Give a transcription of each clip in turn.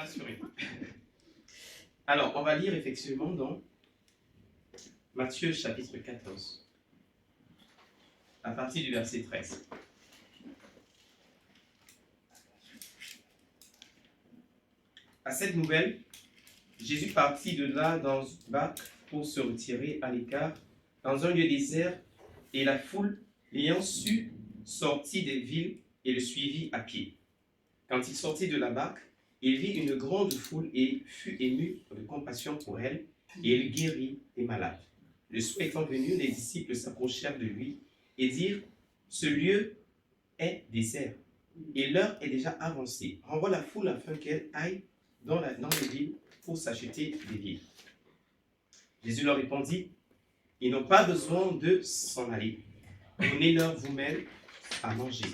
rassuré. Alors, on va lire effectivement dans Matthieu chapitre 14, à partir du verset 13. À cette nouvelle, Jésus partit de là dans une barque pour se retirer à l'écart, dans un lieu désert, et la foule, l'ayant su, sortit des villes et le suivit à pied. Quand il sortit de la barque, il vit une grande foule et fut ému de compassion pour elle, et il guérit les malades. Le soir étant venu, les disciples s'approchèrent de lui et dirent, « Ce lieu est désert, et l'heure est déjà avancée. Renvoie la foule afin qu'elle aille dans les villes pour s'acheter des vivres. » Jésus leur répondit, « Ils n'ont pas besoin de s'en aller. Donnez-leur vous-même à manger. »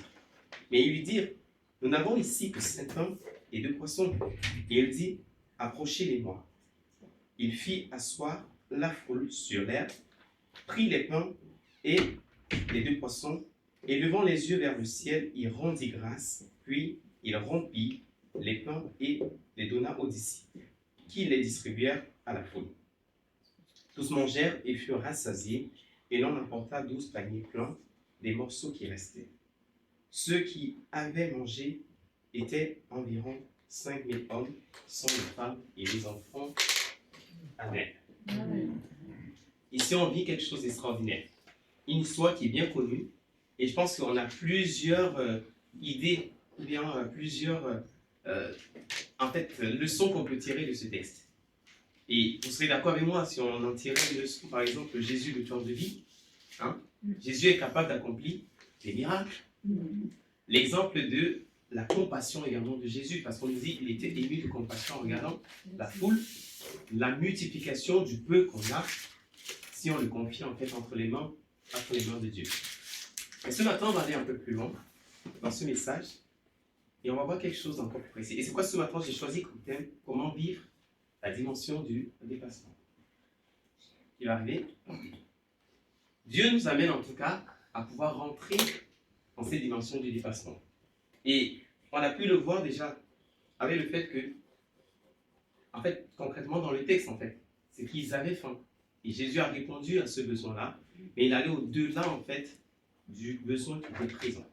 Mais ils lui dirent, « Nous n'avons ici que 5 pains et 2 poissons. » Et il dit, « Approchez-les-moi. » Il fit asseoir la foule sur l'herbe, prit les pains et les 2 poissons, et levant les yeux vers le ciel, il rendit grâce, puis il rompit les pains et les donna aux disciples, qui les distribuèrent à la foule. Tous mangèrent et furent rassasiés, et l'on apporta 12 paniers pleins des morceaux qui restaient. Ceux qui avaient mangé étaient environ 5000 hommes, sans les femmes et les enfants. Amen. Amen. Ici, on vit quelque chose d'extraordinaire. Une histoire qui est bien connue, et je pense qu'on a plusieurs idées, ou bien plusieurs leçons qu'on peut tirer de ce texte. Et vous serez d'accord avec moi si on en tirait une leçon, par exemple, Jésus, le tueur de vie. Jésus est capable d'accomplir des miracles. L'exemple de la compassion également de Jésus, parce qu'on nous dit qu'il était ému de compassion en regardant la foule, la multiplication du peu qu'on a, si on le confie en fait entre les mains de Dieu. Et ce matin, on va aller un peu plus loin dans ce message, et on va voir quelque chose d'encore plus précis. Et c'est quoi ce matin j'ai choisi comme thème? Comment vivre la dimension du dépassement. Il va arriver. Dieu nous amène en tout cas à pouvoir rentrer dans cette dimension du dépassement. Et on a pu le voir déjà avec le fait que, en fait, concrètement dans le texte, en fait, c'est qu'ils avaient faim. Et Jésus a répondu à ce besoin-là, mais il allait au-delà, en fait, du besoin qui était présent.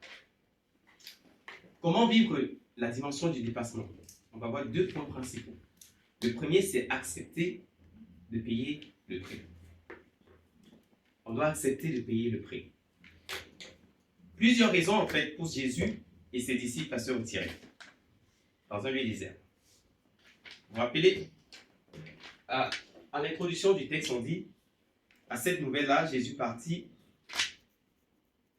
Comment vivre la dimension du dépassement? On va voir 2 points principaux. Le premier, c'est accepter de payer le prix. On doit accepter de payer le prix. Plusieurs raisons, en fait, poussent Jésus et ses disciples à se retirer dans un lieu désert. Vous vous rappelez, à l'introduction du texte, on dit, à cette nouvelle-là, Jésus partit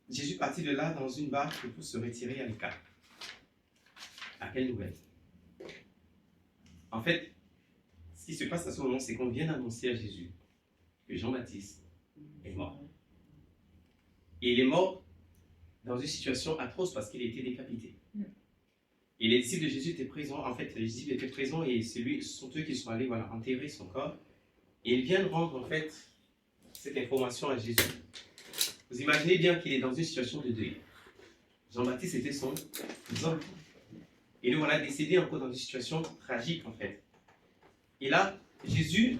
de là dans une barque pour se retirer à l'écart. À quelle nouvelle? En fait, ce qui se passe à ce moment, c'est qu'on vient d'annoncer à Jésus que Jean-Baptiste est mort. Et il est mort dans une situation atroce parce qu'il a été décapité. Et les disciples de Jésus étaient présents, en fait, les disciples étaient présents et ce sont eux qui sont allés enterrer son corps. Et ils viennent rendre, en fait, cette information à Jésus. Vous imaginez bien qu'il est dans une situation de deuil. Jean-Baptiste était son enfant. Et le voilà décédé encore dans une situation tragique, en fait. Et là, Jésus,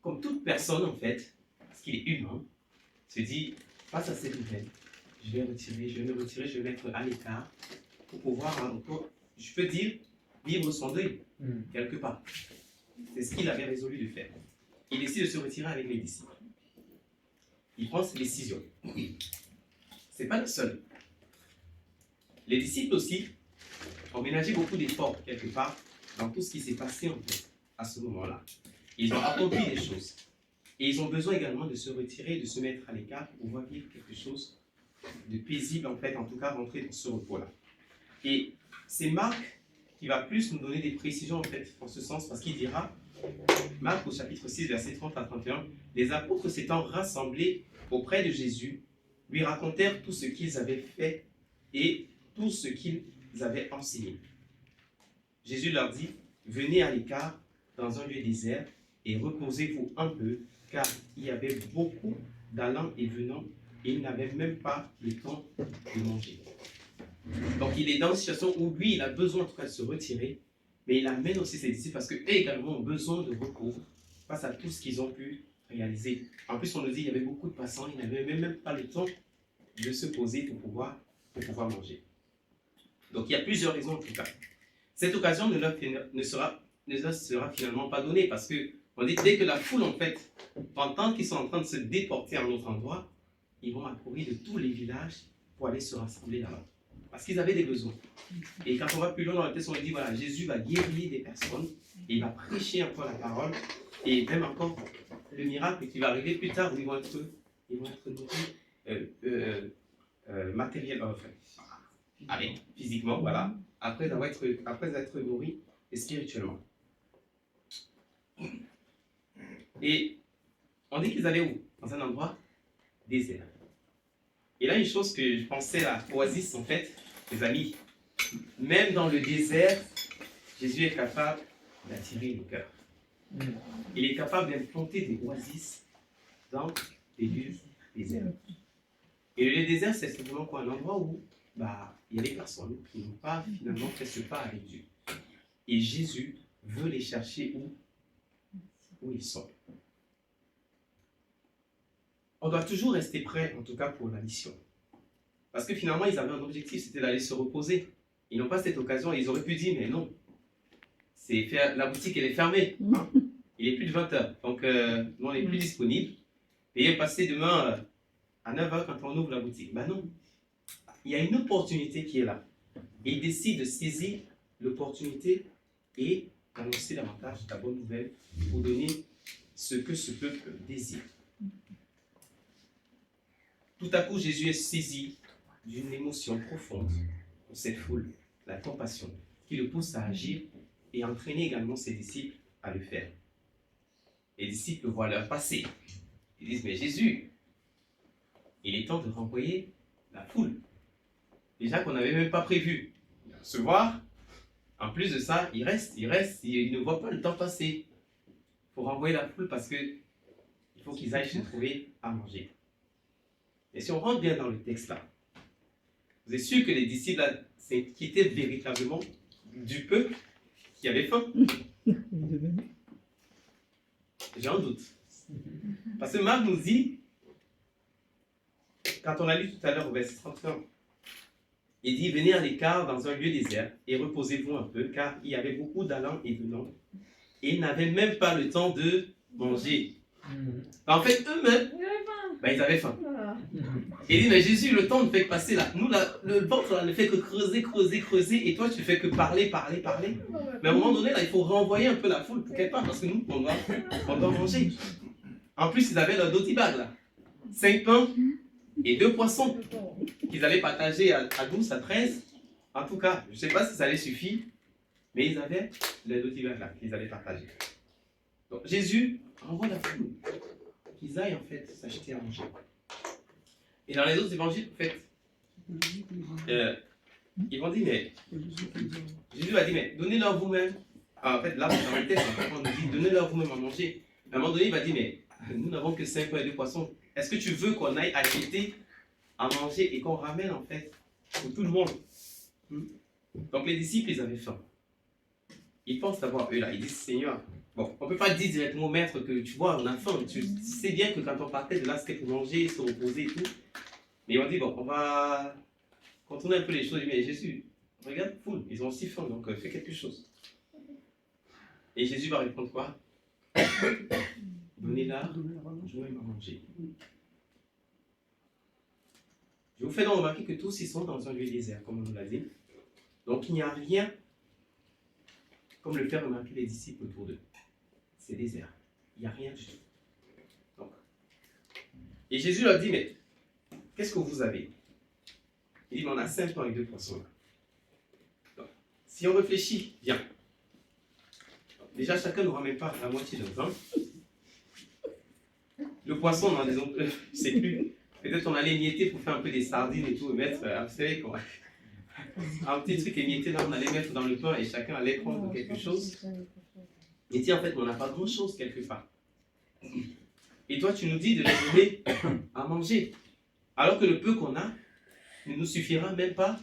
comme toute personne, en fait, parce qu'il est humain, se dit, face à cette nouvelle, je vais me retirer, je vais mettre à l'écart pour pouvoir encore, je peux dire, vivre son deuil, quelque part. C'est ce qu'il avait résolu de faire. Il décide de se retirer avec les disciples. Il prend cette décision. Ce n'est pas le seul. Les disciples aussi ont ménagé beaucoup d'efforts, quelque part, dans tout ce qui s'est passé, en fait, à ce moment-là. Ils ont accompli des choses. Et ils ont besoin également de se retirer, de se mettre à l'écart pour pouvoir vivre quelque chose de paisible, en fait, en tout cas, rentrer dans ce repos-là. Et c'est Marc qui va plus nous donner des précisions, en fait, en ce sens, parce qu'il dira, Marc au chapitre 6, versets 30 à 31, les apôtres s'étant rassemblés auprès de Jésus, lui racontèrent tout ce qu'ils avaient fait et tout ce qu'ils avaient enseigné. Jésus leur dit, venez à l'écart dans un lieu désert et reposez-vous un peu, car il y avait beaucoup d'allants et venants et il n'avait même pas le temps de manger. Donc il est dans une situation où lui, il a besoin en tout cas de se retirer, mais il amène aussi ses disciples parce qu'eux également ont besoin de repos face à tout ce qu'ils ont pu réaliser. En plus, on nous dit qu'il y avait beaucoup de passants, ils n'avaient même pas le temps de se poser pour pouvoir manger. Donc il y a plusieurs raisons en tout cas. Cette occasion ne sera finalement pas donnée parce que on dit dès que la foule en fait entend qu'ils sont en train de se déporter à un autre endroit, ils vont accourir de tous les villages pour aller se rassembler là-bas. Parce qu'ils avaient des besoins. Et quand on va plus loin dans le texte, on dit voilà, Jésus va guérir des personnes, et il va prêcher encore la parole, et même encore le miracle qui va arriver plus tard où ils vont être nourris matériellement, physiquement, voilà, après être nourris et spirituellement. Et on dit qu'ils allaient où? Dans un endroit désert. Et là, une chose que je pensais à Oasis, en fait, les amis, même dans le désert, Jésus est capable d'attirer le cœur. Il est capable d'implanter des oasis dans des lieux déserts. Et le désert, c'est simplement quoi? Un endroit où il y a des personnes qui n'ont pas finalement fait ce pas avec Dieu. Et Jésus veut les chercher où ils sont. On doit toujours rester prêt, en tout cas pour la mission. Parce que finalement, ils avaient un objectif, c'était d'aller se reposer. Ils n'ont pas cette occasion, ils auraient pu dire, mais non, la boutique, elle est fermée. Hein? Il est plus de 20h, donc nous, on n'est plus disponible. Veuillez passer demain à 9h quand on ouvre la boutique. Ben non, il y a une opportunité qui est là. Et ils décident de saisir l'opportunité et d'annoncer davantage la bonne nouvelle pour donner ce que ce peuple désire. Tout à coup, Jésus est saisi d'une émotion profonde pour cette foule, la compassion, qui le pousse à agir et entraîner également ses disciples à le faire. Les disciples voient leur passé. Ils disent, mais Jésus, il est temps de renvoyer la foule. Déjà qu'on n'avait même pas prévu se voir. En plus de ça, il reste, il ne voit pas le temps passer. Il faut renvoyer la foule parce qu'il faut qu'ils aillent se trouver à manger. Et si on rentre bien dans le texte là, vous êtes sûr que les disciples là, s'inquiétaient véritablement du peuple qui avait faim? J'ai un doute. Parce que Marc nous dit, quand on a lu tout à l'heure au verset 31, il dit, venez à l'écart dans un lieu désert et reposez-vous un peu, car il y avait beaucoup d'allants et venants, et ils n'avaient même pas le temps de manger. En fait, eux-mêmes, ils avaient faim. Et il dit, mais Jésus, le temps ne fait que passer là. Nous, le ventre là, ne fait que creuser, et toi, tu fais que parler. Mais à un moment donné, là, il faut renvoyer un peu la foule, quelque part, parce que nous, on doit manger. En plus, ils avaient leur doti-bag là. 5 pains et 2 poissons qu'ils allaient partager à 12, à 13. En tout cas, je ne sais pas si ça allait suffire, mais ils avaient leur doti-bag là, qu'ils allaient partager. Donc, Jésus envoie la foule qu'ils aillent en fait s'acheter à manger. Et dans les autres évangiles, en fait, ils vont dire, mais Jésus va dire, mais donnez-leur vous-même. En fait, là, dans le texte, on nous dit, donnez-leur vous-même à manger. À un moment donné, il va dire, mais nous n'avons que 5 pains et 2 poissons. Est-ce que tu veux qu'on aille acheter à manger et qu'on ramène en fait pour tout le monde? Donc les disciples, ils avaient faim. Ils pensent d'avoir eux là. Ils disent, Seigneur, bon, on ne peut pas dire directement au maître que tu vois, on a faim. Tu sais bien que quand on partait de là, c'était pour manger, se reposer et tout. Mais ils ont dit, bon, on va contourner un peu les choses. Mais Jésus, regarde, foule, ils ont aussi faim, donc fais quelque chose. Et Jésus va répondre quoi? Donnez-leur vous-même à manger. Je vous fais donc remarquer que tous ils sont dans un lieu désert, comme on nous l'a dit. Donc il n'y a rien comme le faire remarquer les disciples autour d'eux. C'est désert. Il n'y a rien du tout. Donc. Et Jésus leur dit, mais qu'est-ce que vous avez? Il dit, mais on a 5 pains et 2 poissons là. Donc, si on réfléchit bien, donc, déjà chacun ne ramène pas la moitié d'un pain. Le poisson, on en a des autres, je ne sais plus. Peut-être on allait émietter pour faire un peu des sardines et tout, et mettre, vous savez quoi, un petit truc émietté là, on allait mettre dans le pain et chacun allait prendre quelque chose. Et dit en fait, on n'a pas grand-chose quelque part. Et toi, tu nous dis de les donner à manger. Alors que le peu qu'on a ne nous suffira même pas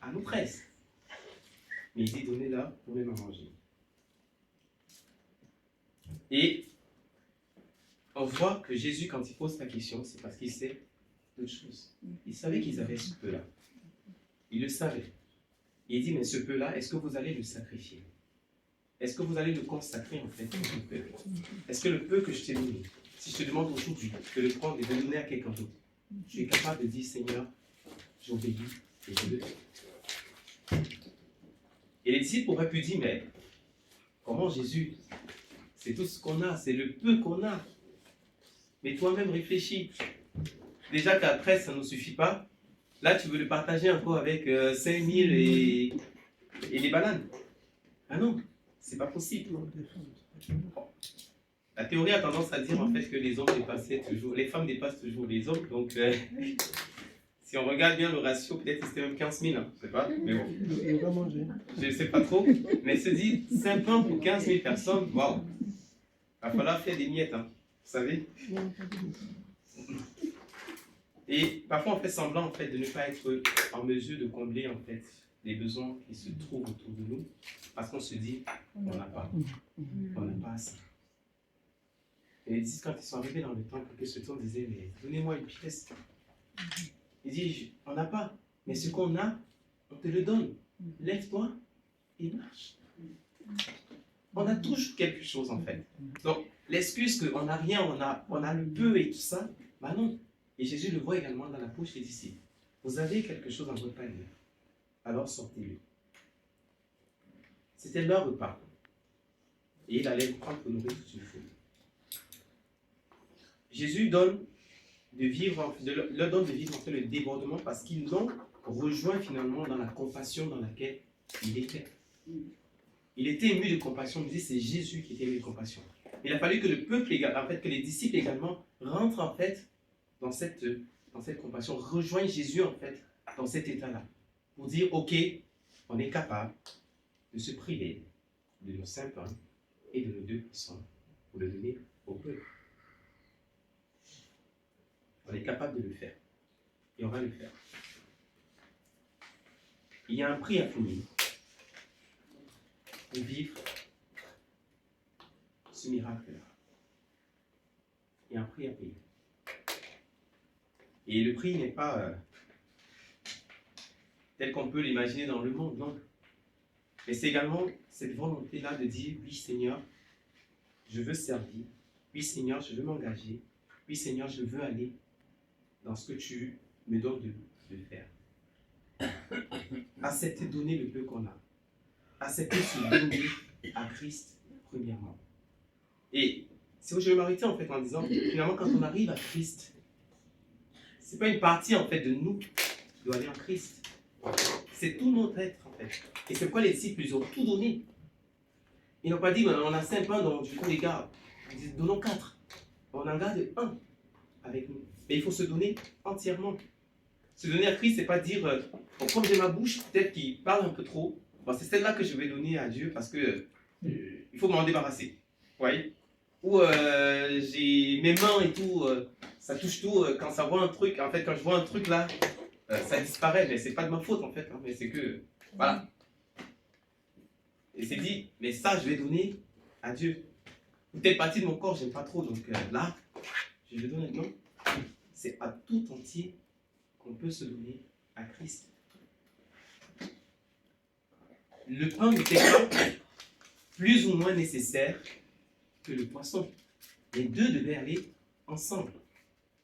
à nous 13. Mais il dit, donnez-leur pour même à manger. Et on voit que Jésus, quand il pose la question, c'est parce qu'il sait d'autres choses. Il savait qu'ils avaient ce peu-là. Il le savait. Il dit, mais ce peu-là, est-ce que vous allez le sacrifier? Est-ce que vous allez le consacrer, en fait, pour le peu? Est-ce que le peu que je t'ai donné, si je te demande aujourd'hui de le prendre et de le donner à quelqu'un d'autre, tu es capable de dire, Seigneur, j'obéis et je le fais. Et les disciples auraient pu dire, mais comment Jésus? C'est tout ce qu'on a, c'est le peu qu'on a. Mais toi-même réfléchis. Déjà qu'après, ça ne nous suffit pas. Là, tu veux le partager encore avec 5000 et des bananes. Ah non, c'est pas possible. La théorie a tendance à dire en fait que les hommes dépassaient toujours, les femmes dépassent toujours les hommes. Donc, si on regarde bien le ratio, peut-être que c'était même 15 000, hein, je sais pas. Mais bon, je ne sais pas trop. Mais se dit 5 ans pour 15 000 personnes, waouh. Il va falloir faire des miettes, hein, vous savez. Et parfois on fait semblant en fait de ne pas être en mesure de combler en fait les besoins qui se trouvent autour de nous parce qu'on se dit on n'a pas assez. Et les disciples, quand ils sont arrivés dans le temple, que ce temps disait mais donnez-moi une pièce. Ils disent on n'a pas, mais ce qu'on a, on te le donne. Lève-toi et marche. On a toujours quelque chose en fait. Donc l'excuse qu'on n'a rien, on a le peu et tout ça, bah non. Et Jésus le voit également dans la poche des disciples. Vous avez quelque chose dans votre panier, alors sortez-le. C'était leur repas. Et il allait le prendre pour nourrir toute une foule. Jésus donne de vivre, leur donne de vivre en fait le débordement parce qu'ils l'ont rejoint finalement dans la compassion dans laquelle il était. Il était ému de compassion. Il dit c'est Jésus qui était ému de compassion. Il a fallu que le peuple, en fait, que les disciples également rentrent en fait dans cette compassion, rejoignent Jésus en fait dans cet état-là, pour dire ok, on est capable de se priver de nos 5 pains et de nos 2 poissons pour le donner au peuple. On est capable de le faire et on va le faire. Il y a un prix à payer pour vivre ce miracle-là. Il y a un prix à payer. Et le prix n'est pas tel qu'on peut l'imaginer dans le monde, non. Mais c'est également cette volonté-là de dire, oui Seigneur, je veux servir. Oui Seigneur, je veux m'engager. Oui Seigneur, je veux aller dans ce que tu me donnes de faire. Accepter de donner le peu qu'on a. Accepter de se donner à Christ, premièrement. Et c'est où je vais m'arrêter en fait en disant, finalement quand on arrive à Christ, c'est pas une partie en fait de nous qui doit aller en Christ. C'est tout notre être en fait. Et c'est pourquoi les disciples, ils ont tout donné. Ils n'ont pas dit, on a 5 pains, donc du coup les gars, ils disent, donnons 4. On en garde 1 avec nous. Mais il faut se donner entièrement. Se donner à Christ, c'est pas dire, bon, comme j'ai ma bouche, peut-être qu'il parle un peu trop, bon, c'est celle-là que je vais donner à Dieu parce que il faut m'en débarrasser. Vous voyez? Ou j'ai mes mains et tout, ça touche tout, quand ça voit un truc, en fait quand je vois un truc là, ça disparaît, mais c'est pas de ma faute en fait, hein, mais c'est que, voilà. Et c'est dit, mais ça je vais donner à Dieu. Ou telle partie de mon corps, j'aime pas trop, donc là, je le donne. Non, c'est à tout entier qu'on peut se donner à Christ. Le pain n'était pas plus ou moins nécessaire que le poisson. Les deux devaient aller ensemble.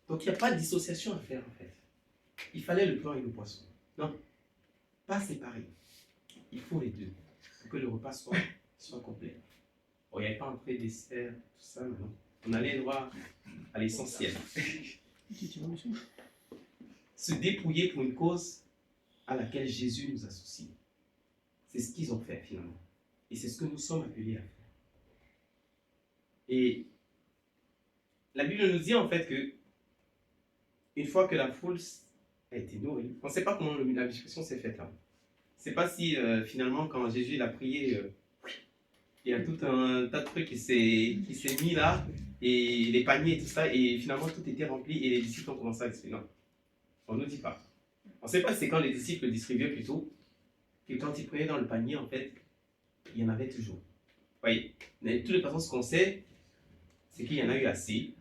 Donc il n'y a pas de dissociation à faire en fait. Il fallait le pain et le poisson. Non, pas séparés. Il faut les deux pour que le repas soit complet. Bon, il n'y avait pas entrée, dessert, tout ça, mais non. On allait droit à l'essentiel. Se dépouiller pour une cause à laquelle Jésus nous associe. C'est ce qu'ils ont fait finalement. Et c'est ce que nous sommes appelés à faire. Et la Bible nous dit en fait que une fois que la foule a été nourrie, on ne sait pas comment la discussion s'est faite là. Je ne sais pas si finalement quand Jésus il a prié, il y a tout un tas de trucs qui s'est mis là, et les paniers et tout ça, et finalement tout était rempli et les disciples ont commencé à distribuer. Non, on ne nous dit pas. On ne sait pas si c'est quand les disciples distribuaient plutôt, que quand ils prenaient dans le panier en fait, il y en avait toujours. Vous voyez, mais de toute façon ce qu'on sait, c'est qu'il y en a eu assez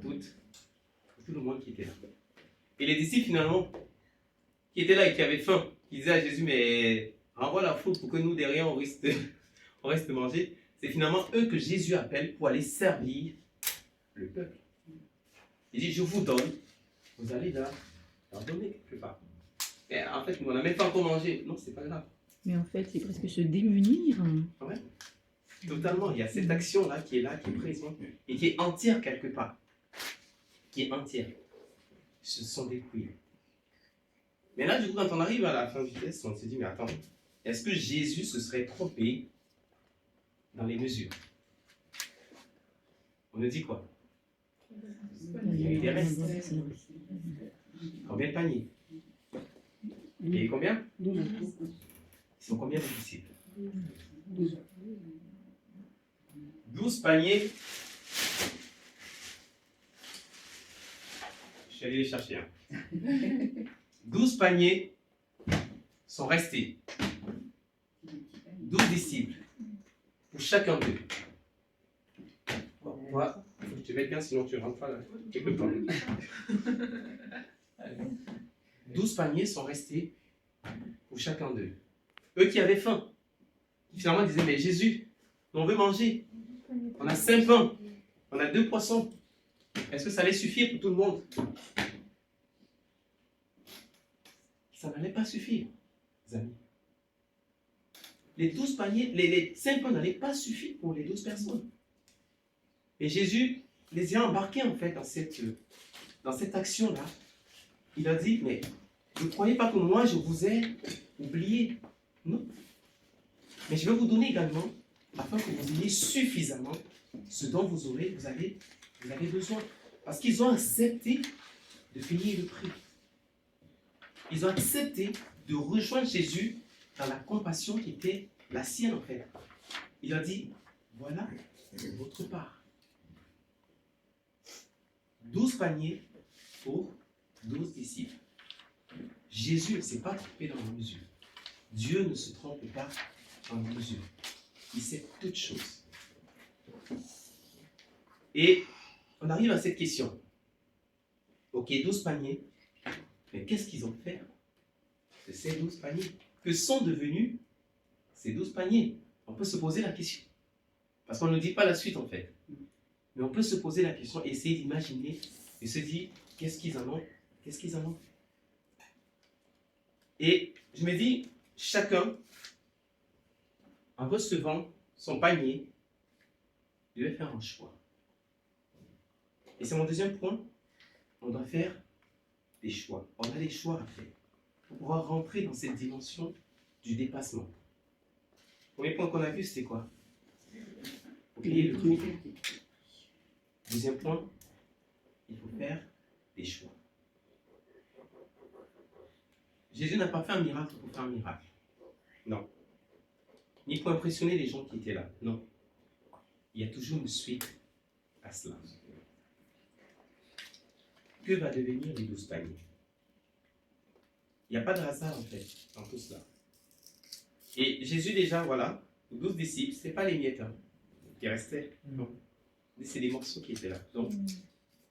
pour tout le monde qui était là. Et les disciples, finalement, qui étaient là et qui avaient faim, qui disaient à Jésus, mais renvoie la foule pour que nous, derrière, on reste manger. C'est finalement eux que Jésus appelle pour aller servir le peuple. Il dit, je vous donne, vous allez leur donner quelque part. Et en fait, on n'a même pas encore mangé. Non, c'est pas grave. Mais en fait, c'est presque se démunir. Ouais. Totalement, il y a cette action-là, qui est présente, et qui est entière quelque part. Qui est entière. Ce sont des couilles. Mais là, du coup, quand on arrive à la fin du test, on se dit, mais attends, est-ce que Jésus se serait trompé dans les mesures? On nous dit quoi? Il y a eu des restes. Combien de paniers? Et combien? Ils sont combien de disciples? 12 paniers. Je suis allé les chercher. 12 paniers sont restés. 12 disciples. Pour chacun d'eux. Bon, moi, il faut que tu mettes bien, sinon tu ne rentres pas là. Quelque part. 12 paniers sont restés pour chacun d'eux. Eux qui avaient faim. Qui finalement disaient, mais Jésus, on veut manger. On a 5 pains. On a 2 poissons. Est-ce que ça allait suffire pour tout le monde? Ça n'allait pas suffire, les amis. Les 12 paniers, les 5 pains n'allaient pas suffire pour les 12 personnes. Et Jésus les a embarqués en fait dans cette action-là. Il a dit, mais ne croyez pas que moi je vous ai oublié. Non. Mais je vais vous donner également, afin que vous ayez suffisamment ce dont vous avez besoin. Parce qu'ils ont accepté de payer le prix. Ils ont accepté de rejoindre Jésus dans la compassion qui était la sienne en fait. Il a dit, voilà votre part. 12 paniers pour 12 disciples. Jésus ne s'est pas trompé dans la mesure. Dieu ne se trompe pas dans la mesure. Il sait toutes choses. Et on arrive à cette question. Ok, 12 paniers. Mais qu'est-ce qu'ils ont fait de ces 12 paniers? Que sont devenus ces 12 paniers? On peut se poser la question. Parce qu'on ne dit pas la suite en fait. Mais on peut se poser la question, essayer d'imaginer et se dire, qu'est-ce qu'ils en ont? Qu'est-ce qu'ils en ont? Et je me dis, chacun, en recevant son panier, devait faire un choix. Et c'est mon deuxième point. On doit faire des choix. On a des choix à faire pour pouvoir rentrer dans cette dimension du dépassement. Le premier point qu'on a vu, c'était quoi? Pour payer le prix. Deuxième point, il faut faire des choix. Jésus n'a pas fait un miracle pour faire un miracle. Non. Ni pour impressionner les gens qui étaient là. Non. Il y a toujours une suite à cela. Que va devenir les 12 paniers? Il n'y a pas de hasard en fait dans tout cela. Et Jésus déjà, voilà, les 12 disciples, ce n'est pas les miettes qui restaient. Non. C'est des morceaux qui étaient là. Donc,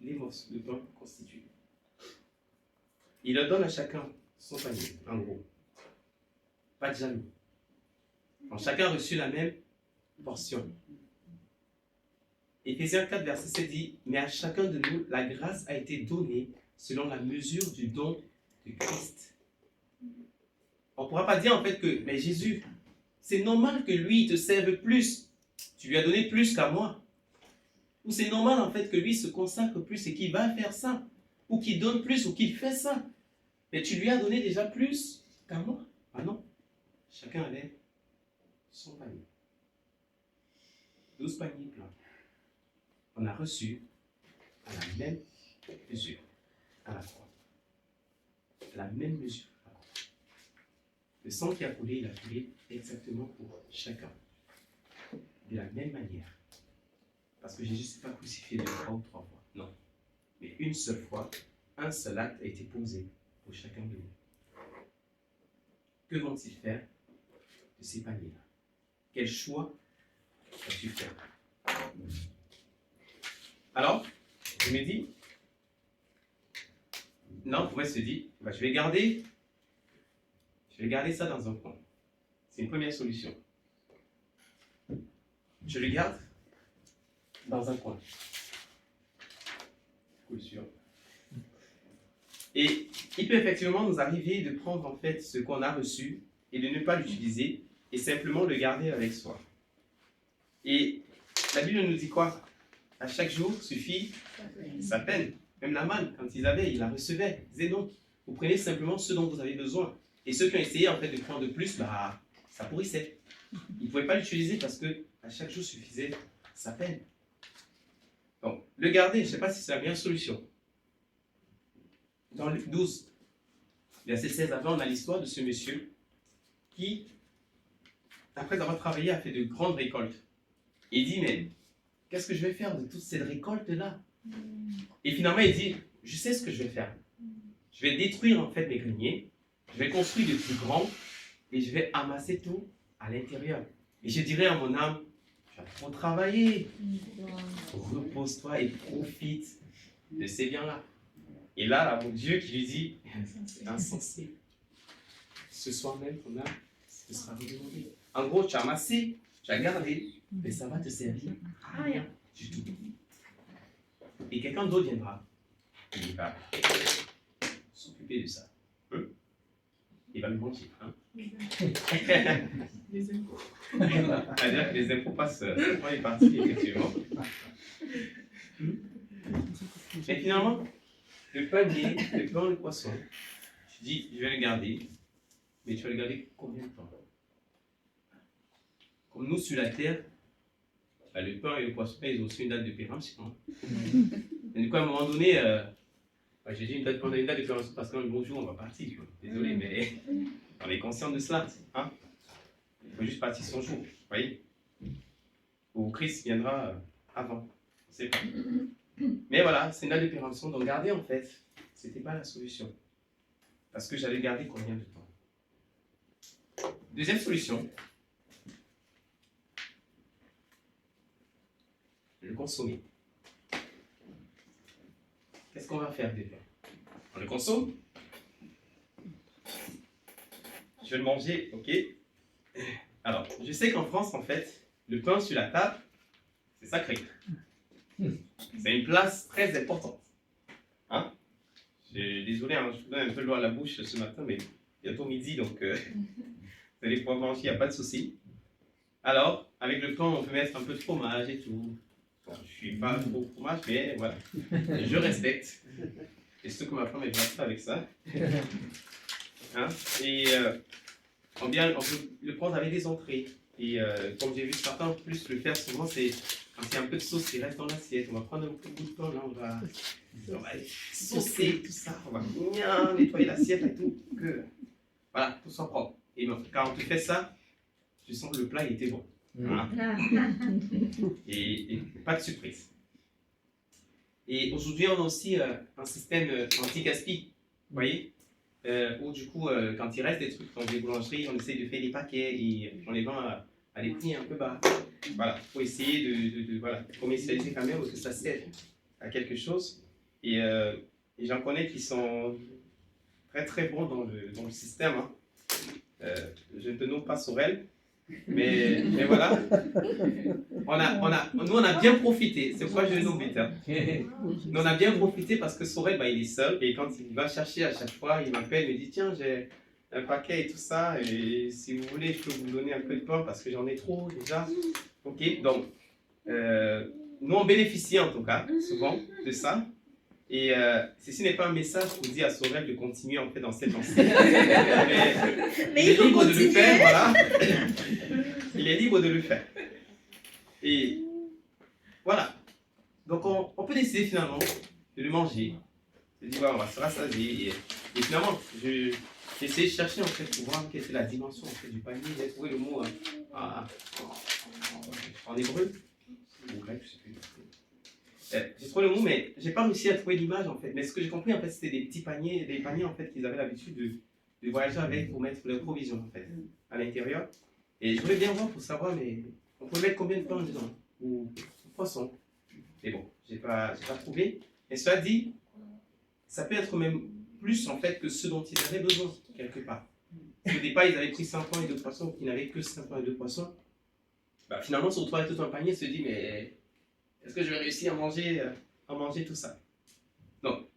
les morceaux de pain constitués. Il leur donne à chacun son panier, en gros. Pas de jaloux. Donc, chacun a reçu la même portion. Éphésiens 4, verset 7 dit, mais à chacun de nous, la grâce a été donnée selon la mesure du don de Christ. On ne pourra pas dire en fait que, mais Jésus, c'est normal que lui, il te serve plus. Tu lui as donné plus qu'à moi. Ou c'est normal en fait que lui se consacre plus et qu'il va faire ça. Ou qu'il donne plus ou qu'il fait ça. Mais tu lui as donné déjà plus qu'à moi. Ah non. Chacun avait son panier. 12 paniers pleins. On a reçu à la même mesure à la croix. À la même mesure à la croix. Le sang qui a coulé, il a coulé exactement pour chacun. De la même manière. Parce que Jésus ne s'est pas crucifié 2 fois ou 3 fois. Non. Mais une seule fois, un seul acte a été posé pour chacun de nous. Que vont-ils faire de ces paniers-là? Quel choix as-tu fait? Alors, je me dis, non, pour moi, se dit, bah, je vais garder ça dans un coin. C'est une première solution. Je le garde dans un coin. Coup sûr. Et il peut effectivement nous arriver de prendre en fait ce qu'on a reçu et de ne pas l'utiliser et simplement le garder avec soi. Et la Bible nous dit quoi? À chaque jour suffit sa peine. Même la manne, quand ils la recevaient. Ils disaient non, vous prenez simplement ce dont vous avez besoin. Et ceux qui ont essayé en fait de prendre plus, bah, ça pourrissait. Ils ne pouvaient pas l'utiliser parce que à chaque jour suffisait sa peine. Donc, le garder, je ne sais pas si c'est la meilleure solution. Dans Luc 12, verset 16 avant, on a l'histoire de ce monsieur qui, après avoir travaillé, a fait de grandes récoltes. Et il dit, mais qu'est-ce que je vais faire de toute cette récolte-là? Et finalement, il dit, je sais ce que je vais faire. Je vais détruire en fait mes greniers, je vais construire de plus grands et je vais amasser tout à l'intérieur. Et je dirai à mon âme, tu as trop travaillé, repose-toi et profite de ces biens-là. Et là, mon Dieu qui lui dit, insensé, ce soir même ton âme, ce sera redemandé. En gros, tu as amassé, tu as gardé, mais ça va te servir à rien du tout. Et quelqu'un d'autre viendra, il va s'occuper de ça. Il va lui mentir. Hein? Les impôts. C'est-à-dire que les impôts passent dans les parties, effectivement. Mais finalement, le panier, le pain, le poisson, tu dis, je vais le garder, mais tu vas le garder combien de temps? Comme nous, sur la terre, le pain et le poisson, ils ont aussi une date de péremption. Et du coup, à un moment donné, j'ai dit on a une date de péremption parce qu'un bon jour, on va partir. Désolé, mais on est conscient de cela. Hein? Il faut juste partir son jour, vous voyez? Ou Christ viendra avant. On ne sait pas. Mais voilà, c'est une date de péremption. Donc, garder, en fait, ce n'était pas la solution. Parce que j'allais garder combien de temps? Deuxième solution, le consommer. Qu'est-ce qu'on va faire déjà? On le consomme. Je vais le manger, ok? Alors, je sais qu'en France, en fait, le pain sur la table, c'est sacré. C'est une place très importante. Hein? Désolé, hein, je vous donne un peu l'eau à la bouche ce matin, mais bientôt midi, donc vous allez pouvoir manger, il n'y a pas de souci. Alors, avec le pain, on peut mettre un peu de fromage et tout. Bon, je ne suis pas trop fromage, mais voilà. Je respecte. Et surtout que ma femme est bien avec ça. Hein? Et on peut le prendre avec des entrées. Et comme j'ai vu certains plus le faire souvent, c'est quand il y a un peu de sauce qui reste dans l'assiette. On va prendre un peu de pain, là, on va saucer tout ça. On va bien nettoyer l'assiette et tout. Que voilà, tout soit propre. Et quand on te fait ça, tu sens que le plat il était bon. Voilà. Et pas de surprise. Et aujourd'hui, on a aussi un système anti-gaspi, vous voyez, où du coup, quand il reste des trucs dans des boulangeries, on essaye de faire des paquets et on les vend à des prix un peu bas. Voilà, il faut essayer de voilà, commercialiser quand même parce que ça sert à quelque chose. Et j'en connais qui sont très très bons dans le système. Hein. Je ne te nomme pas Sorel. Mais voilà, nous on a bien profité, c'est pourquoi je le nomme vite. Hein. Nous on a bien profité parce que Sorel, il est seul et quand il va chercher à chaque fois, il m'appelle, il me dit tiens, j'ai un paquet et tout ça, et si vous voulez, je peux vous donner un peu de pain parce que j'en ai trop déjà. Ok, donc nous on bénéficie en tout cas souvent de ça. Et ceci n'est pas un message pour dire à Sorel de continuer en fait dans cette lancée. Mais il est libre de le faire, voilà. Il est libre de le faire. Et voilà. Donc on peut décider finalement de le manger. De dire on va se rassasier. Et finalement, j'ai essayé de chercher en fait pour voir quelle était la dimension en fait, du panier. J'ai trouvé le mot en hébreu. Ou grec, je sais plus. J'ai trouvé le mot, mais j'ai pas réussi à trouver l'image en fait. Mais ce que j'ai compris en fait, c'était des petits paniers, en fait qu'ils avaient l'habitude de voyager avec pour mettre leurs provisions en fait à l'intérieur. Et je voulais bien voir pour savoir, mais on peut mettre combien de pain dedans ou poisson. Mais bon, j'ai pas trouvé. Et cela dit, ça peut être même plus en fait que ce dont ils avaient besoin, quelque part. Au départ, ils avaient pris 5 pains et 2 poissons, qu'ils n'avaient que 5 pains et 2 poissons. Bah, finalement, se retrouve avec tout un panier et se dit, mais est-ce que je vais réussir à manger tout ça? Donc,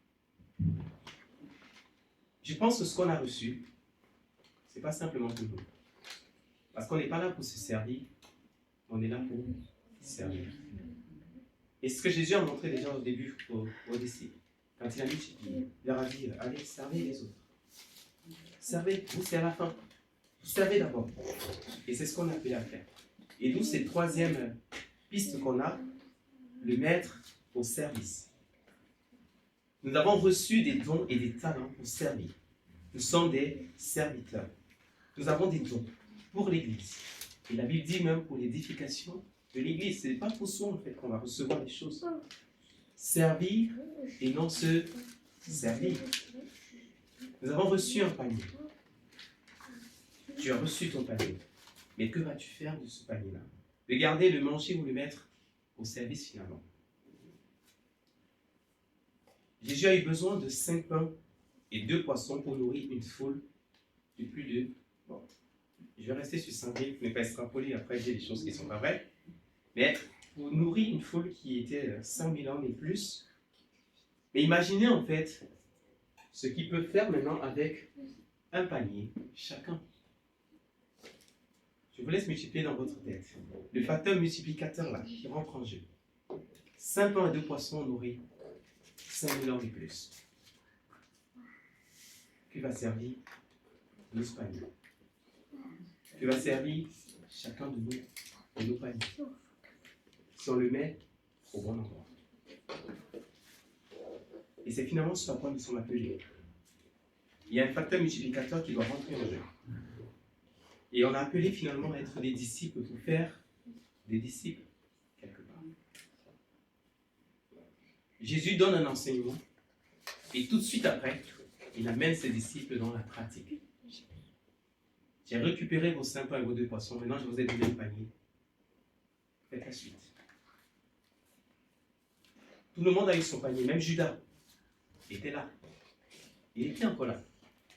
je pense que ce qu'on a reçu, c'est pas simplement pour nous. Parce qu'on n'est pas là pour se servir, on est là pour servir. Et ce que Jésus a montré déjà au début aux disciples, quand il a multiplié, il leur a dit, allez, servez les autres. Servez, vous c'est à la fin. Vous servez d'abord. Et c'est ce qu'on a appelé à faire. Et d'où cette troisième piste qu'on a, le mettre au service. Nous avons reçu des dons et des talents pour servir. Nous sommes des serviteurs. Nous avons des dons pour l'Église. Et la Bible dit même pour l'édification de l'Église. Ce n'est pas pour soi en fait qu'on va recevoir les choses. Servir et non se servir. Nous avons reçu un panier. Tu as reçu ton panier. Mais que vas-tu faire de ce panier-là? Le garder, le manger ou le mettre au service finalement? Jésus a eu besoin de 5 pains et 2 poissons pour nourrir une foule de plus de... Bon, je vais rester sur 5 000, ne pas extrapoler, après j'ai des choses qui ne sont pas vraies. Mais pour nourrir une foule qui était 5 000 hommes et plus. Mais imaginez en fait ce qu'ils peuvent faire maintenant avec un panier chacun. Je vous laisse multiplier dans votre tête. Le facteur multiplicateur là, qui rentre en jeu. 5 pains et 2 poissons nourris 5 000 hommes et plus. Qui va servir 12 paniers. Qui va servir chacun de nous et nos paniers. Si on le met au bon endroit. Et c'est finalement ce à quoi nous sommes appelés. Il y a un facteur multiplicateur qui doit rentrer en jeu. Et on a appelé finalement à être des disciples pour faire des disciples, quelque part. Jésus donne un enseignement et tout de suite après, il amène ses disciples dans la pratique. J'ai récupéré vos 5 pains et vos 2 poissons, maintenant je vous ai donné le panier. Faites la suite. Tout le monde a eu son panier, même Judas était là. Il était encore là.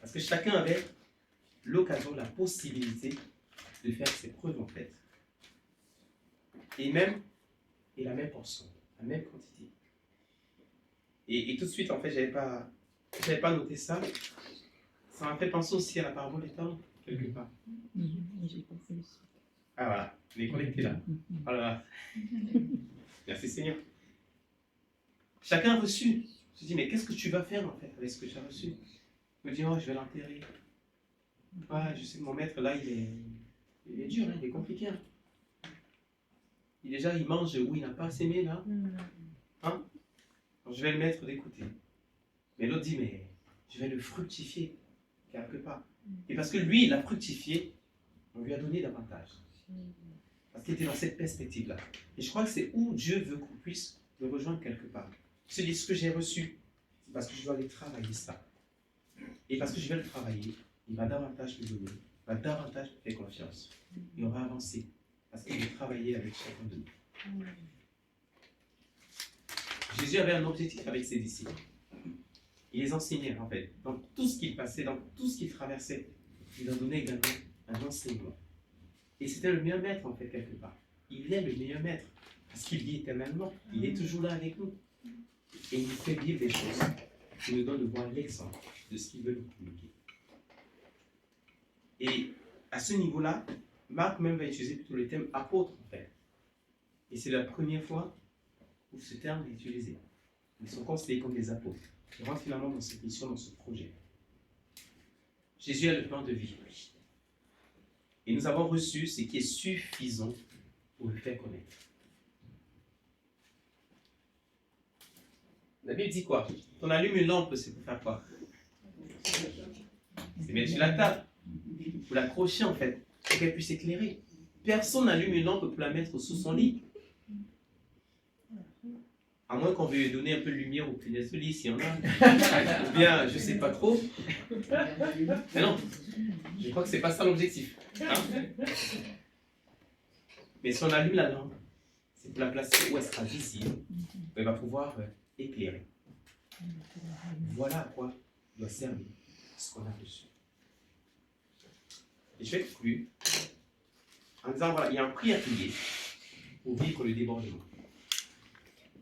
Parce que chacun avait l'occasion, la possibilité de faire ses preuves en fait. Et la même portion, la même quantité. Et tout de suite, en fait, j'avais pas noté ça. Ça m'a fait penser aussi à la parabole des talents, quelque part. Ah voilà, les connectés là. Voilà. Merci Seigneur. Chacun a reçu. Je me dis, mais qu'est-ce que tu vas faire en fait avec ce que tu as reçu? Je me dis, oh, je vais l'enterrer. Ouais, je sais que mon maître là, il est dur, hein, il est compliqué. Hein. Il mange où il n'a pas semé là. Hein? Donc, je vais le mettre d'écouter. Mais l'autre dit, mais je vais le fructifier quelque part. Et parce que lui, il a fructifié, on lui a donné davantage. Parce qu'il était dans cette perspective-là. Et je crois que c'est où Dieu veut qu'on puisse le rejoindre quelque part. Se dire, ce que j'ai reçu, c'est parce que je dois aller travailler ça. Et parce que je vais le travailler, il va davantage me donner, il va davantage me faire confiance. Et on va avancer. Parce qu'il veut travailler avec chacun de nous. Jésus avait un objectif avec ses disciples. Il les enseignait en fait. Dans tout ce qu'il passait, dans tout ce qu'il traversait, il leur donnait également un enseignement. Et c'était le meilleur maître en fait quelque part. Il est le meilleur maître. Parce qu'il vit éternellement. Il est toujours là avec nous. Et il nous fait vivre des choses. Il nous donne de voir l'exemple de ce qu'il veut nous communiquer. Et à ce niveau-là, Marc même va utiliser plutôt le terme apôtre en fait. Et c'est la première fois où ce terme est utilisé. Ils sont considérés comme des apôtres. Ils rentrent finalement dans cette mission, dans ce projet. Jésus a le plan de vie. Et nous avons reçu ce qui est suffisant pour le faire connaître. La Bible dit quoi? On allume une lampe, c'est pour faire quoi? C'est mettre sur la table. Pour l'accrocher en fait, pour qu'elle puisse éclairer. Personne n'allume une lampe pour la mettre sous son lit. À moins qu'on veuille donner un peu de lumière au punaises de lit, s'il y en a. Ou bien, je ne sais pas trop. Mais non, je crois que ce n'est pas ça l'objectif. Hein? Mais si on allume la lampe, C'est pour la placer où elle sera visible, où elle va pouvoir éclairer. Voilà à quoi doit servir ce qu'on a reçu. Et je vais conclure en disant, voilà, il y a un prix à payer pour vivre le débordement.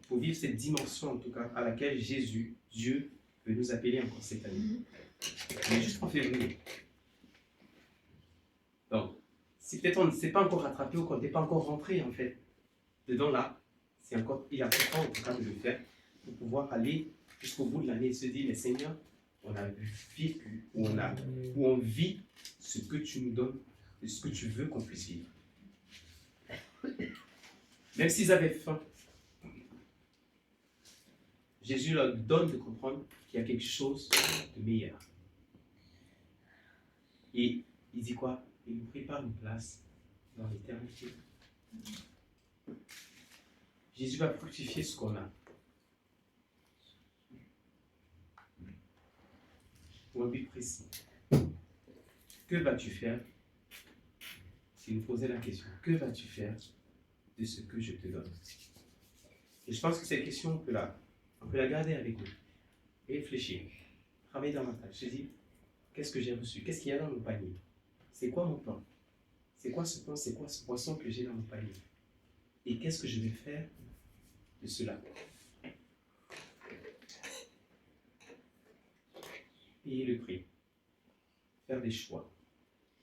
Pour vivre cette dimension, en tout cas, à laquelle Jésus, Dieu, veut nous appeler encore cette année. On est juste en février. Donc, si peut-être on ne s'est pas encore rattrapé ou qu'on n'est pas encore rentré, en fait, dedans là, il y a encore temps, en tout cas, de le faire pour pouvoir aller jusqu'au bout de l'année et se dire, mais Seigneur, on a vécu, ou on vit ce que tu nous donnes, et ce que tu veux qu'on puisse vivre. Même s'ils avaient faim, Jésus leur donne de comprendre qu'il y a quelque chose de meilleur. Et il dit quoi? Il nous prépare une place dans l'éternité. Jésus va fructifier ce qu'on a. Pour un but précis. Que vas-tu faire? Si nous posait la question, que vas-tu faire de ce que je te donne? Et je pense que cette question, on peut la garder avec nous. Et réfléchir. Travailler davantage. Se dire, qu'est-ce que j'ai reçu? Qu'est-ce qu'il y a dans mon panier? C'est quoi mon pain? C'est quoi ce pain? C'est quoi ce poisson que j'ai dans mon panier? Et qu'est-ce que je vais faire de cela? Payer le prix. Faire des choix.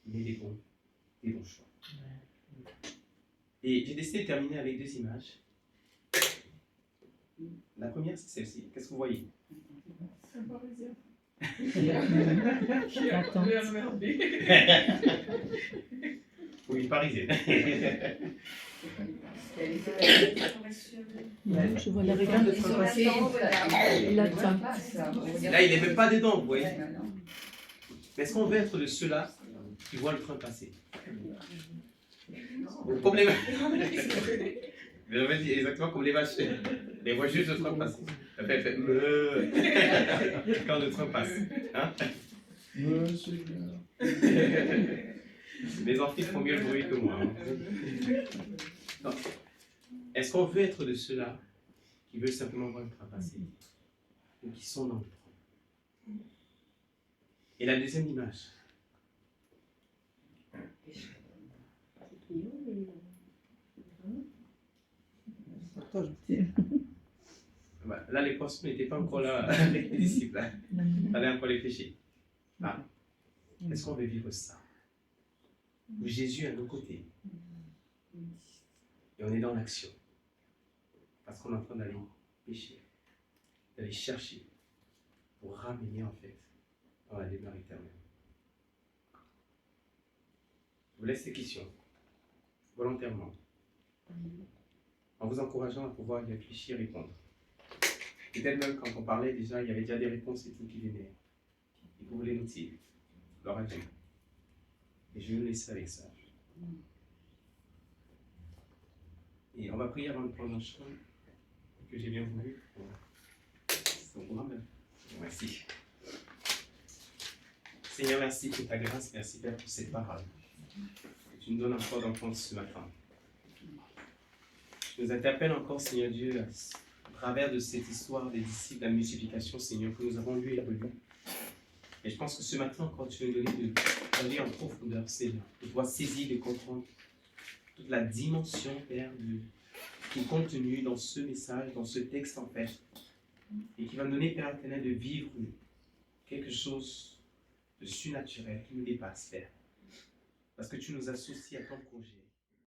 Mais des bons choix. Et j'ai décidé de terminer avec 2 images. La première, c'est celle-ci. Qu'est-ce que vous voyez? C'est un Parisien. Attends. Oui, parisienne. Non, je vois la Quelqu'un de réponse. très passé. La fin. Là, il n'est même pas dedans, vous voyez. Mais est-ce qu'on veut être de ceux-là qui voient le train passer? Comme les vaches. Je dis exactement comme les vaches. Les voient juste le train passer. Ça fait quand le train passe. Hein? Mes enfants font mieux le bruit que moi. Hein? Est-ce qu'on veut être de ceux-là qui veulent simplement voir le train passer? Ou qui sont dans le train? Et la deuxième image. Là, les poissons n'étaient pas encore là avec les disciples. Il fallait encore les pêcher. Ah. Est-ce qu'on veut vivre ça? Où Jésus est à nos côtés. Et on est dans l'action. Parce qu'on est en train d'aller pêcher, d'aller chercher, pour ramener en fait dans la demeure éternelle. Je vous laisse ces questions, volontairement, en vous encourageant à pouvoir y réfléchir et répondre. Peut-être même quand on parlait déjà, il y avait déjà des réponses et tout qui venaient. Et vous voulez noter leur avis. Et je vais vous laisser avec ça. Et on va prier avant de prendre un chant que j'ai bien voulu. Son programme. Merci. Seigneur, merci pour ta grâce, merci Père pour cette parole. Que tu nous donnes encore d'entendre ce matin. Tu nous interpelles encore, Seigneur Dieu, à travers de cette histoire des disciples, la multiplication, Seigneur, que nous avons lu et relu. Et je pense que ce matin encore, tu veux nous donner d'aller en profondeur, Seigneur, de pouvoir saisir, de comprendre toute la dimension, Père, qui est contenue dans ce message, dans ce texte en fait, et qui va nous donner, Père éternel, de vivre quelque chose de surnaturel qui nous dépasse, Père. Parce que tu nous associes à ton projet.